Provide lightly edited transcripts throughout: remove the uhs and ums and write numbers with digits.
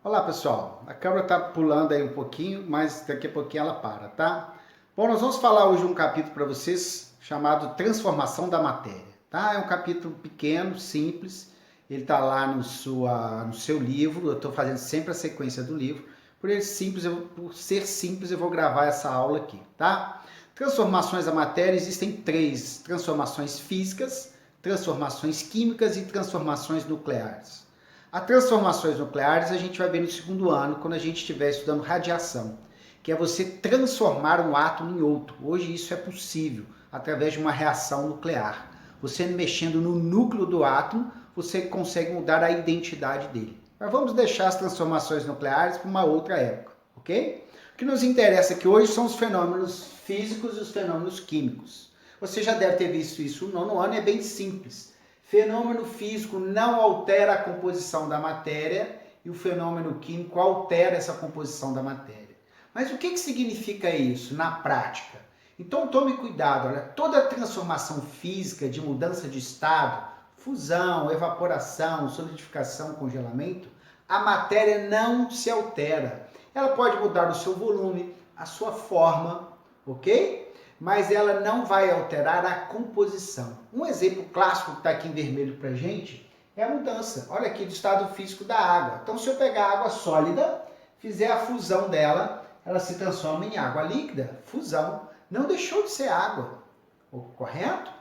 Olá pessoal, a câmera está pulando aí um pouquinho, mas daqui a pouquinho ela para, tá? Bom, nós vamos falar hoje um capítulo para vocês chamado Transformação da Matéria, tá? É um capítulo pequeno, simples, ele está lá no seu livro, eu estou fazendo sempre a sequência do livro, por ser simples eu vou gravar essa aula aqui, tá? Transformações da matéria, existem três: transformações físicas, transformações químicas e transformações nucleares. As transformações nucleares a gente vai ver no segundo ano, quando a gente estiver estudando radiação, que é você transformar um átomo em outro. Hoje isso é possível através de uma reação nuclear. Você mexendo no núcleo do átomo, você consegue mudar a identidade dele. Mas vamos deixar as transformações nucleares para uma outra época, ok? O que nos interessa aqui hoje são os fenômenos físicos e os fenômenos químicos. Você já deve ter visto isso no nono ano, é bem simples. Fenômeno físico não altera a composição da matéria e o fenômeno químico altera essa composição da matéria. Mas o que significa isso na prática? Então tome cuidado, olha, toda transformação física de mudança de estado, fusão, evaporação, solidificação, congelamento, a matéria não se altera. Ela pode mudar o seu volume, a sua forma, ok? Mas ela não vai alterar a composição. Um exemplo clássico que está aqui em vermelho para a gente é a mudança. Olha aqui do estado físico da água. Então, se eu pegar água sólida, fizer a fusão dela, ela se transforma em água líquida. Fusão. Não deixou de ser água, correto?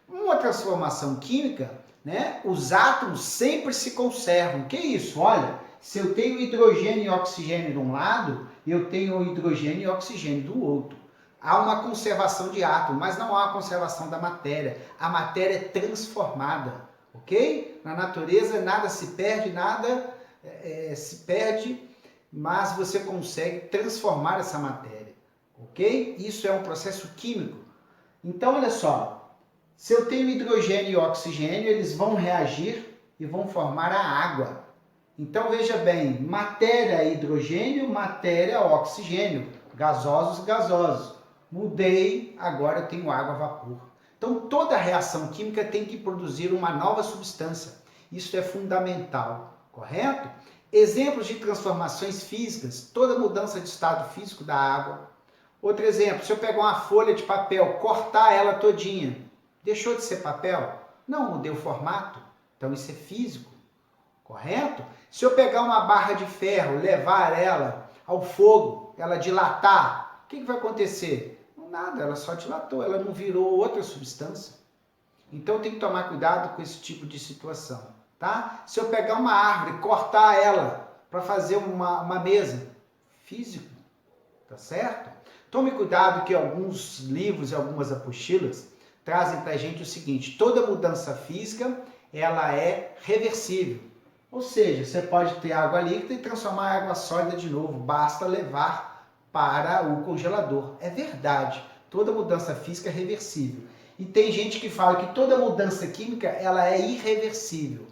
Uma transformação química, né? Os átomos sempre se conservam. Que isso? Olha, se eu tenho hidrogênio e oxigênio de um lado, eu tenho hidrogênio e oxigênio do outro. Há uma conservação de átomo, mas não há uma conservação da matéria. A matéria é transformada, ok? Na natureza nada se perde, nada se perde, mas você consegue transformar essa matéria, ok? Isso é um processo químico. Então, olha só, se eu tenho hidrogênio e oxigênio, eles vão reagir e vão formar a água. Então, veja bem, matéria hidrogênio, matéria oxigênio, gasosos, gasosos. Mudei, agora eu tenho água a vapor. Então, toda reação química tem que produzir uma nova substância. Isso é fundamental, correto? Exemplos de transformações físicas, toda mudança de estado físico da água. Outro exemplo, se eu pegar uma folha de papel, cortar ela todinha, deixou de ser papel? Não, mudei o formato. Então, isso é físico, correto? Se eu pegar uma barra de ferro, levar ela ao fogo, ela dilatar, o que vai acontecer? Nada, ela só dilatou, ela não virou outra substância. Então tem que tomar cuidado com esse tipo de situação, tá? Se eu pegar uma árvore, cortar ela para fazer uma mesa, físico, tá certo? Tome cuidado que alguns livros e algumas apostilas trazem para a gente o seguinte: toda mudança física ela é reversível. Ou seja, você pode ter água líquida e transformar em água sólida de novo, basta levar para o congelador. É verdade, toda mudança física é reversível. E tem gente que fala que toda mudança química ela é irreversível.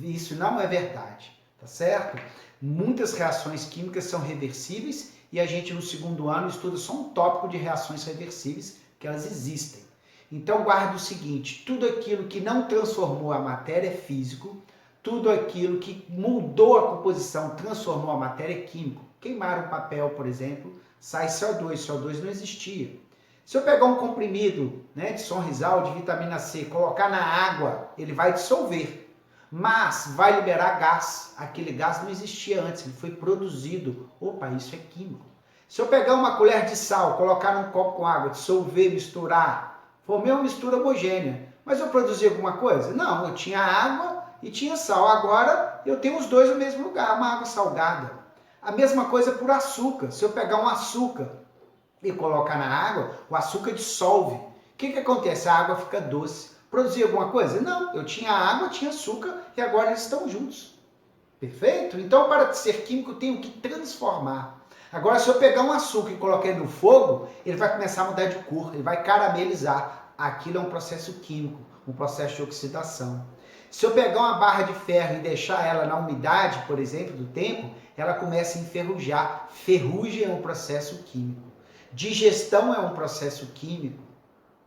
Isso não é verdade, tá certo? Muitas reações químicas são reversíveis e a gente no segundo ano estuda só um tópico de reações reversíveis, que elas existem. Então guarde o seguinte: tudo aquilo que não transformou a matéria é físico, tudo aquilo que mudou a composição, transformou a matéria é químico. Queimar um papel, por exemplo, sai CO2. CO2 não existia. Se eu pegar um comprimido, né, de Sonrisal, de vitamina C, colocar na água, ele vai dissolver, mas vai liberar gás. Aquele gás não existia antes, ele foi produzido. Opa, isso é químico. Se eu pegar uma colher de sal, colocar num copo com água, dissolver, misturar, formei uma mistura homogênea. Mas eu produzi alguma coisa? Não, eu tinha água e tinha sal. Agora eu tenho os dois no mesmo lugar, uma água salgada. A mesma coisa por açúcar. Se eu pegar um açúcar e colocar na água, o açúcar dissolve. O que acontece? A água fica doce. Produzir alguma coisa? Não, eu tinha água, tinha açúcar e agora eles estão juntos. Perfeito? Então, para ser químico, eu tenho que transformar. Agora, se eu pegar um açúcar e colocar ele no fogo, ele vai começar a mudar de cor, ele vai caramelizar. Aquilo é um processo químico, um processo de oxidação. Se eu pegar uma barra de ferro e deixar ela na umidade, por exemplo, do tempo, ela começa a enferrujar. Ferrugem é um processo químico. Digestão é um processo químico,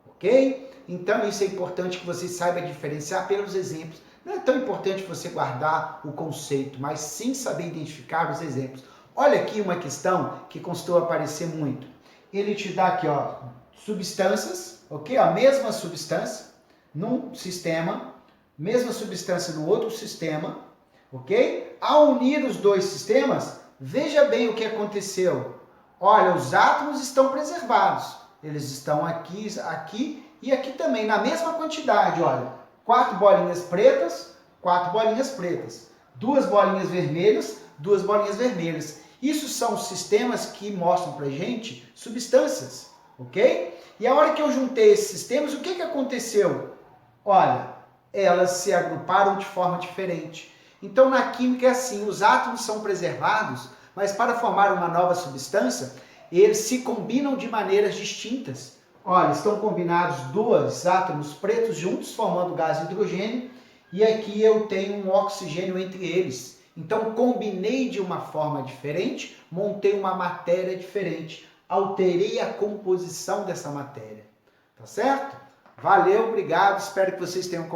ok? Então isso é importante que você saiba diferenciar pelos exemplos Não é tão importante você guardar o conceito, mas sim saber identificar os exemplos. Olha aqui uma questão que costumou aparecer muito. Ele te dá aqui, ó, substâncias, ok? A mesma substância num sistema, mesma substância no outro sistema, ok? Ao unir os dois sistemas, veja bem o que aconteceu. Olha, os átomos estão preservados. Eles estão aqui, aqui e aqui também, na mesma quantidade, olha. 4 bolinhas pretas, 4 bolinhas pretas. 2 bolinhas vermelhas, 2 bolinhas vermelhas. Isso são sistemas que mostram pra gente substâncias, ok? E a hora que eu juntei esses sistemas, o que aconteceu? Olha, elas se agruparam de forma diferente. Então, na química é assim, os átomos são preservados, mas para formar uma nova substância, eles se combinam de maneiras distintas. Olha, estão combinados 2 átomos pretos juntos, formando gás hidrogênio, e aqui eu tenho um oxigênio entre eles. Então, combinei de uma forma diferente, montei uma matéria diferente, alterei a composição dessa matéria. Tá certo? Valeu, obrigado, espero que vocês tenham